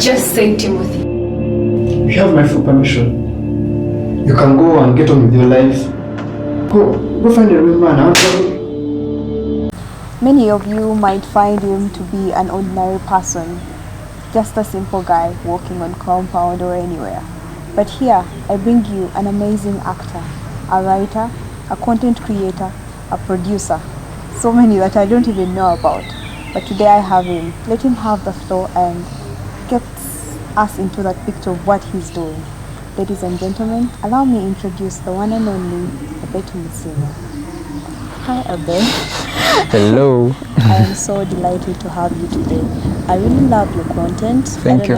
Just say, Timothy. You have my full permission. You can go and get on with your life. Go find a real man. Many of you might find him to be an ordinary person, just a simple guy walking on compound or anywhere. But here, I bring you an amazing actor, a writer, a content creator, a producer. So many that I don't even know about. But today I have him. Let him have the floor and get us into that picture of what he's doing. Ladies and gentlemen, allow me to introduce the one and only Abbey Tumusiime. Hi Abbey. Hello. I am so delighted to have you today. I really love your content. Thank you.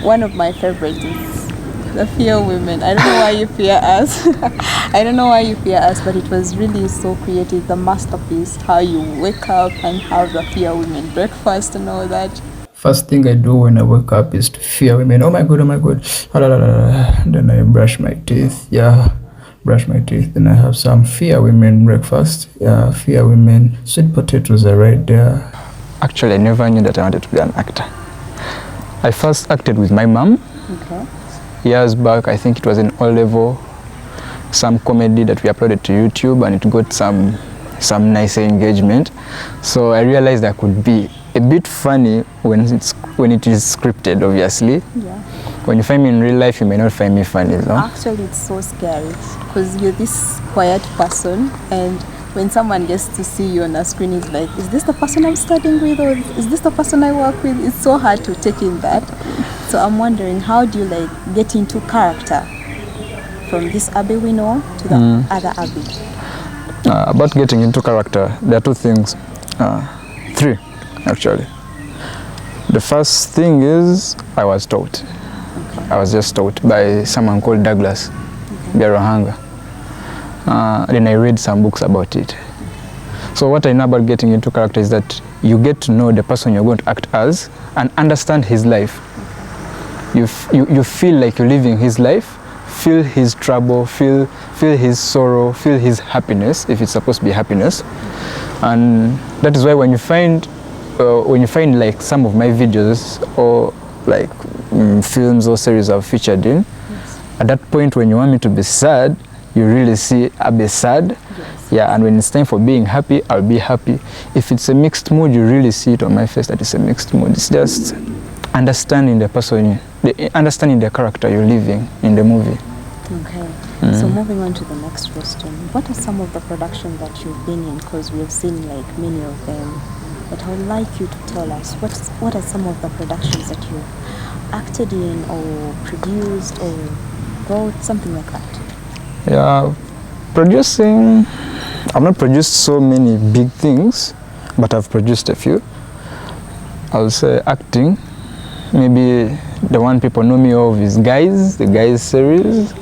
One of my favorites is the fear women. I don't know why you fear us. I don't know why you fear us, but it was really so creative. The masterpiece, how you wake up and have the fear women breakfast and all that. First thing I do when I wake up is to fear women. Oh my god, oh my god. Then I brush my teeth. Brush my teeth. Then I have some fear women breakfast. Fear women. Sweet potatoes are right there. Actually, I never knew that I wanted to be an actor. I first acted with my mom. Okay. Years back, I think it was in O-level, some comedy that we uploaded to YouTube, and it got some nice engagement. So I realized I could be a bit funny when it is scripted, obviously. Yeah. When you find me in real life, you may not find me funny, no? Actually, it's so scary because you're this quiet person, and when someone gets to see you on a screen, it's like, is this the person I'm studying with, or is this the person I work with? It's so hard to take in that. So I'm wondering, how do you get into character from this Abbey we know to the other Abbey? About getting into character, there are two things, three actually. The first thing is I was taught. Okay. I was just taught by someone called Douglas Biarohanga. Then I read some books about it. So what I know about getting into character is that you get to know the person you're going to act as and understand his life. You feel like you're living his life, feel his trouble, feel his sorrow, feel his happiness, if it's supposed to be happiness. And that is why when you find like some of my videos or like films or series I've featured in, at that point when you want me to be sad, you really see Abbey sad. Yes. Yeah, and when it's time for being happy, I'll be happy. If it's a mixed mood, you really see it on my face that it's a mixed mood. It's just understanding the person, understanding the character you're living in the movie. Okay. So moving on to the next question. What are some of the productions that you've been in? Because we have seen like many of them. But I would like you to tell us what are some of the productions that you've acted in or produced or wrote, something like that. Yeah, producing, I've not produced so many big things, but I've produced a few. I'll say acting, maybe the one people know me of is the Guys series,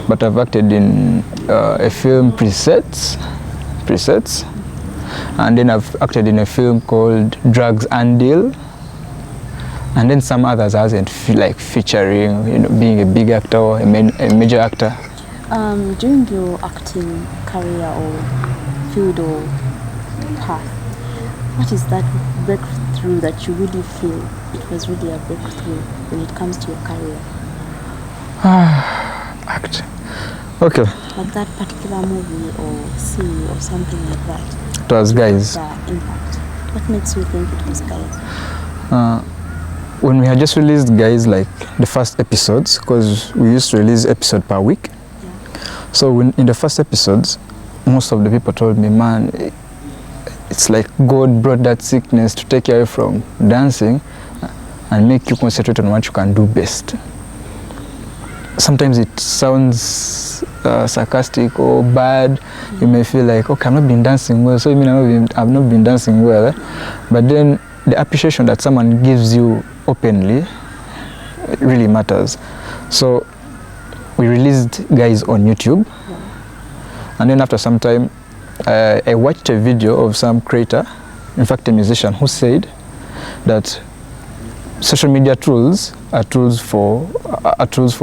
but I've acted in a film Presets, and then I've acted in a film called Drugs and Deal, and then some others I wasn't featuring, being a big actor or a major actor. During your acting career or field or path, what is that breakthrough that you really feel it was really a breakthrough when it comes to your career? Acting. Okay. Like that particular movie or scene or something like that. It was Guys. The impact. What makes you think it was Guys? When we had just released Guys, like the first episodes, because we used to release episode per week. So in the first episodes, most of the people told me, man, it's like God brought that sickness to take you away from dancing and make you concentrate on what you can do best. Sometimes it sounds sarcastic or bad. You may feel like, okay, I've not been dancing well, so you mean I've not been dancing well. But then the appreciation that someone gives you openly really matters. So we released Guys on YouTube, and then after some time I watched a video of some creator, in fact a musician, who said that social media tools are tools for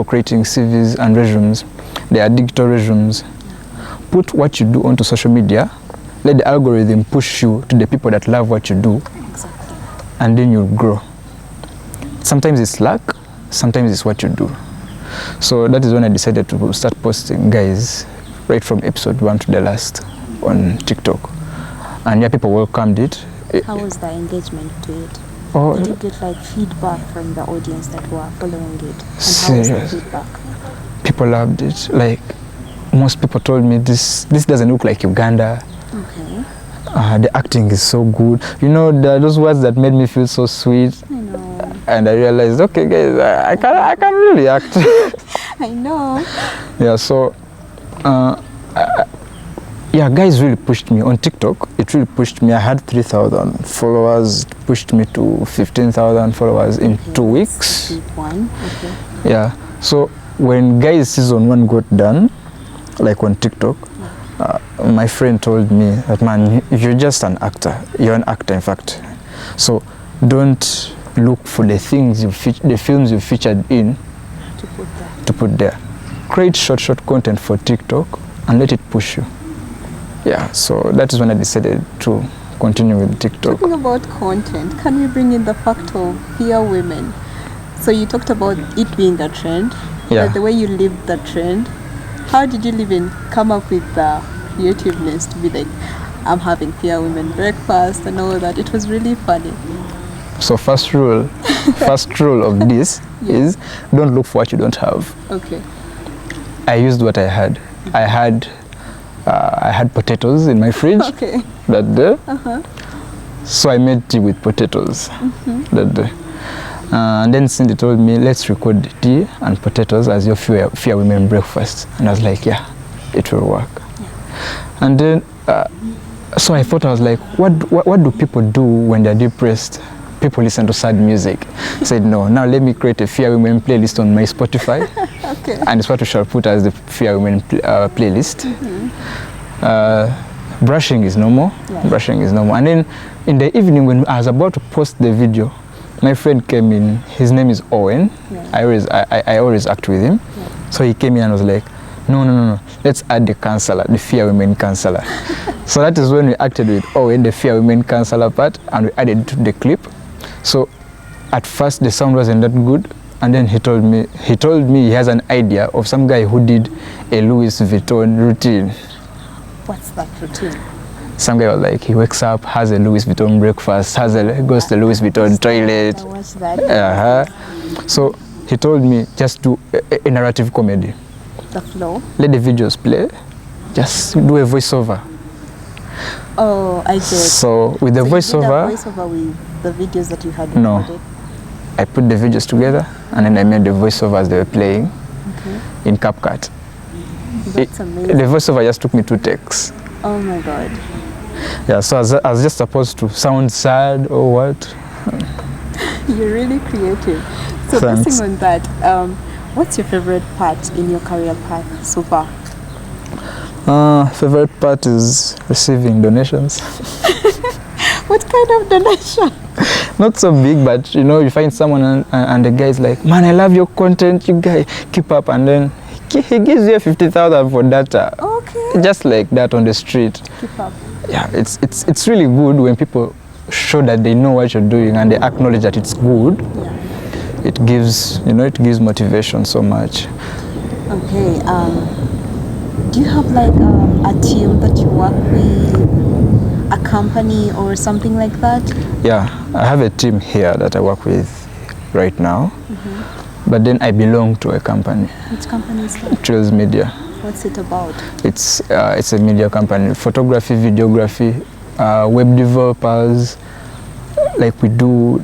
creating CVs and resumes. They are digital resumes. Put what you do onto social media, let the algorithm push you to the people that love what you do, Exactly. and then you'll grow. sometimes it's luck, sometimes it's what you do. So that is when I decided to start posting, guys, right from episode 1 to the last on TikTok. And yeah, people welcomed it. How was the engagement to it? Oh, Did you get like feedback from the audience that were following it? And serious. how was the feedback? People loved it. Like, most people told me this doesn't look like Uganda. Okay. The acting is so good. You know, there are those words that made me feel so sweet. I know. And I realized, okay, guys, I can really act. I know. Yeah, so, yeah, guys really pushed me on TikTok. It really pushed me. I had 3,000 followers. It pushed me to 15,000 followers in 2 weeks. Big one. Okay. Yeah. So when guys season 1 got done, like on TikTok, my friend told me that, man, you're just an actor. You're an actor, in fact. So don't look for the things the films you featured in to put there. Create short content for TikTok and let it push you. Yeah, so that is when I decided to continue with TikTok. Talking about content, can we bring in the fact of fear women? So you talked about it being a trend, Yeah. but the way you lived the trend, how did you even come up with the creativeness to be like, I'm having fear women breakfast and all that? It was really funny. So first rule of this is don't look for what you don't have. Okay. I used what I had. I had potatoes in my fridge Okay. that day. So I made tea with potatoes that day. And then Cindy told me, let's record tea and potatoes as your fear women breakfast. And I was like, yeah, it will work. And then, so I thought, I was like, what do people do when they're depressed? People listen to sad music. I said, no, now let me create a fear women playlist on my Spotify. Okay. And it's what we shall put as the fear women playlist. Brushing is normal. Yeah. Brushing is normal. And then in the evening when I was about to post the video, my friend came in. His name is Owen. Yeah. I always act with him. Yeah. So he came in and was like, no. Let's add the counselor, the fear women counselor. So that is when we acted with Owen, the fear women counselor part, and we added it to the clip. So at first the sound wasn't that good, and then he told me he has an idea of some guy who did a Louis Vuitton routine. What's that routine? Some guy was like, he wakes up, has a Louis Vuitton breakfast, goes to the Louis Vuitton toilet. I watched that. So he told me, just do a narrative comedy. The flow. Let the videos play. Just do a voiceover. Oh, I get. So with the voiceover. voiceover, You did a voiceover with the videos that you had No. recorded? I put the videos together and then I made the voiceover as they were playing Okay. in CapCut. That's amazing. The voiceover just took me 2 takes. Oh my God. Yeah, so I was just supposed to sound sad or what. You're really creative. So Thanks. basing on that, what's your favorite part in your career path so far? Favorite part is receiving donations. What kind of donation? Not so big, but you know, you find someone and the guy's like, man, I love your content, you guys keep up, and then he gives you 50,000 for data. Okay. Just like that on the street. Keep up. Yeah, it's really good when people show that they know what you're doing and they acknowledge that it's good. Yeah. It gives motivation so much. Okay. Do you have like a team that you work with, a company or something like that? Yeah, I have a team here that I work with right now. But then I belong to a company. Which company is that? Trails Media. What's it about? It's a media company. Photography, videography, web developers. Like we do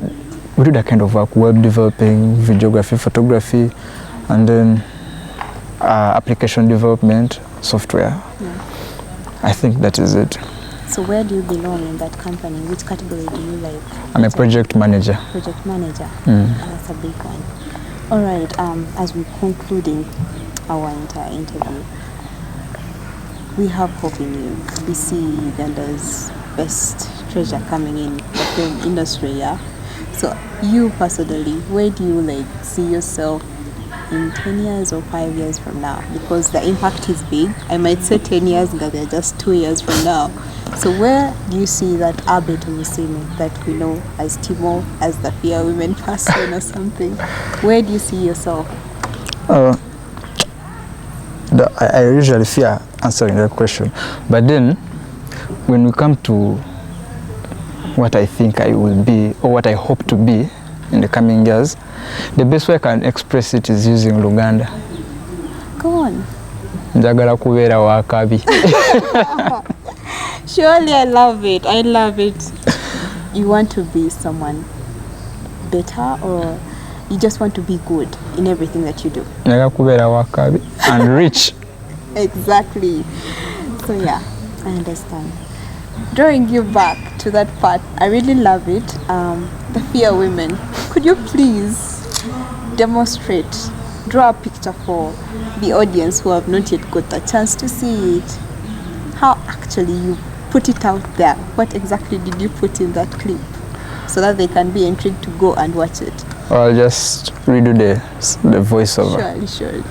that kind of work. Web developing, videography, photography, and then application development, software. Yeah. I think that is it. So where do you belong in that company? Which category do you like? I'm a project manager. Project manager. Mm. That's a big one. All right. As we're concluding our entire interview, we have hope in you. We see Uganda's best treasure coming in the film industry. Yeah. So you personally, where do you see yourself in 10 years or 5 years from now? Because the impact is big. I might say 10 years, but they're just 2 years from now. So where do you see that Abbey Tumusiime that we know as Timo, as the fear women person or something? Where do you see yourself? I usually fear answering that question, but then when we come to what I think I will be or what I hope to be in the coming years, the best way I can express it is using Luganda. Go on. Njagala kubeera wakabi. Surely, I love it. I love it. You want to be someone better, or you just want to be good in everything that you do? Njagala kubeera wakabi and rich. Exactly. So yeah, I understand. Drawing you back to that part, I really love it. The fear women. Could you please demonstrate, draw a picture for the audience who have not yet got the chance to see it? How actually you put it out there? What exactly did you put in that clip so that they can be intrigued to go and watch it? I'll just redo the voiceover. Surely.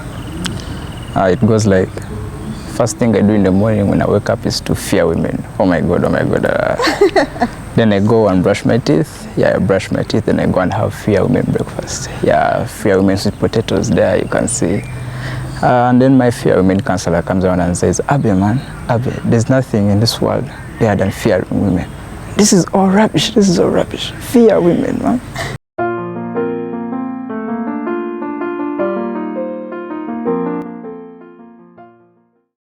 It goes like, first thing I do in the morning when I wake up is to fear women. Oh my God. Then I go and brush my teeth. I brush my teeth, then I go and have fear women breakfast. Fear women sweet potatoes there, you can see. And then my fear women counselor comes around and says, Abbey, there's nothing in this world better than fearing women. This is all rubbish. Fear women, man.